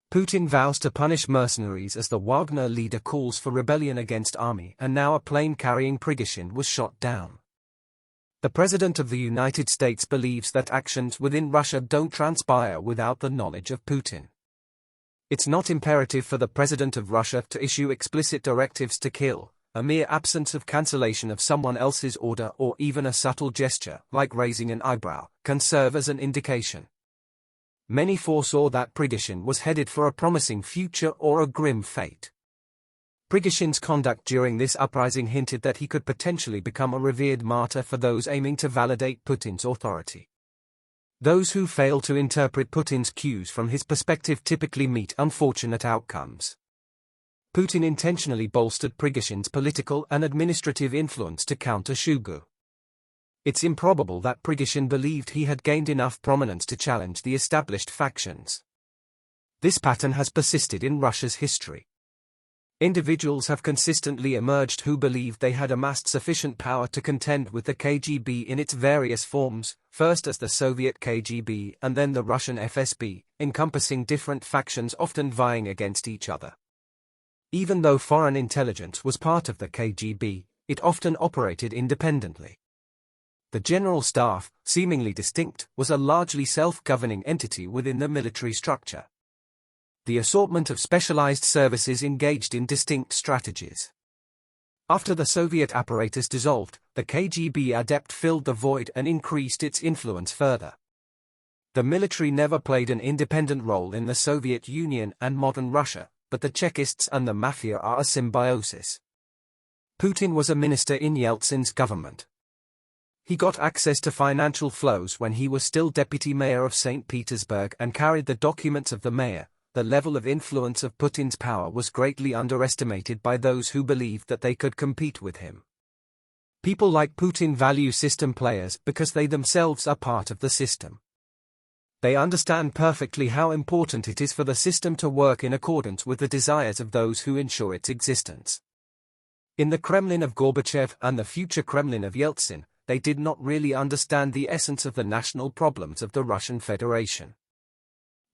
Putin vows to punish mercenaries as the Wagner leader calls for rebellion against army, and now a plane carrying Prigozhin was shot down. The President of the United States believes that actions within Russia don't transpire without the knowledge of Putin. It's not imperative for the President of Russia to issue explicit directives to kill. A mere absence of cancellation of someone else's order or even a subtle gesture, like raising an eyebrow, can serve as an indication. Many foresaw that Prigozhin was headed for a promising future or a grim fate. Prigozhin's conduct during this uprising hinted that he could potentially become a revered martyr for those aiming to validate Putin's authority. Those who fail to interpret Putin's cues from his perspective typically meet unfortunate outcomes. Putin intentionally bolstered Prigozhin's political and administrative influence to counter Shugu. It's improbable that Prigozhin believed he had gained enough prominence to challenge the established factions. This pattern has persisted in Russia's history. Individuals have consistently emerged who believed they had amassed sufficient power to contend with the KGB in its various forms, first as the Soviet KGB and then the Russian FSB, encompassing different factions often vying against each other. Even though foreign intelligence was part of the KGB, it often operated independently. The General Staff, seemingly distinct, was a largely self-governing entity within the military structure. The assortment of specialized services engaged in distinct strategies. After the Soviet apparatus dissolved, the KGB adept filled the void and increased its influence further. The military never played an independent role in the Soviet Union and modern Russia, but the Chekists and the mafia are a symbiosis. Putin was a minister in Yeltsin's government. He got access to financial flows when he was still deputy mayor of St. Petersburg and carried the documents of the mayor. The level of influence of Putin's power was greatly underestimated by those who believed that they could compete with him. People like Putin value system players because they themselves are part of the system. They understand perfectly how important it is for the system to work in accordance with the desires of those who ensure its existence. In the Kremlin of Gorbachev and the future Kremlin of Yeltsin, they did not really understand the essence of the national problems of the Russian Federation.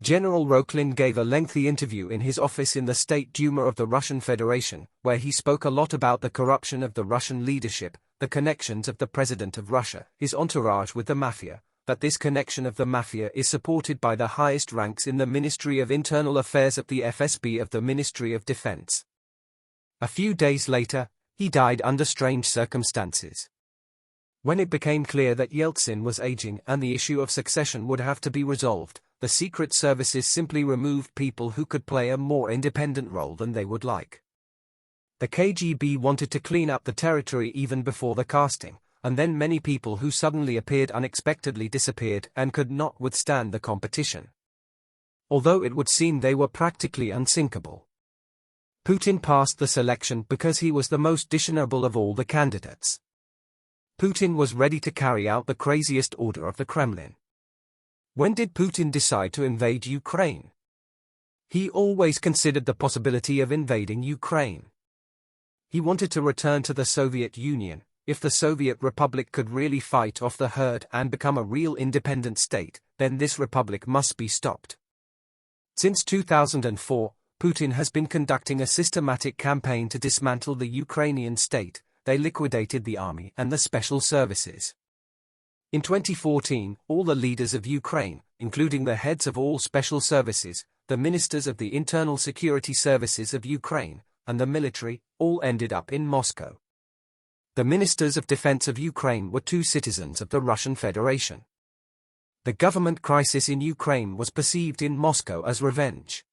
General Rokhlin gave a lengthy interview in his office in the State Duma of the Russian Federation, where he spoke a lot about the corruption of the Russian leadership, the connections of the President of Russia, his entourage with the mafia, that this connection of the mafia is supported by the highest ranks in the Ministry of Internal Affairs of the FSB of the Ministry of Defense. A few days later, he died under strange circumstances. When it became clear that Yeltsin was aging and the issue of succession would have to be resolved, the secret services simply removed people who could play a more independent role than they would like. The KGB wanted to clean up the territory even before the casting, and then many people who suddenly appeared unexpectedly disappeared and could not withstand the competition. Although it would seem they were practically unsinkable. Putin passed the selection because he was the most dishonorable of all the candidates. Putin was ready to carry out the craziest order of the Kremlin. When did Putin decide to invade Ukraine? He always considered the possibility of invading Ukraine. He wanted to return to the Soviet Union. If the Soviet Republic could really fight off the herd and become a real independent state, then this republic must be stopped. Since 2004, Putin has been conducting a systematic campaign to dismantle the Ukrainian state. They liquidated the army and the special services. In 2014, all the leaders of Ukraine, including the heads of all special services, the ministers of the internal security services of Ukraine, and the military, all ended up in Moscow. The ministers of defense of Ukraine were two citizens of the Russian Federation. The government crisis in Ukraine was perceived in Moscow as revenge.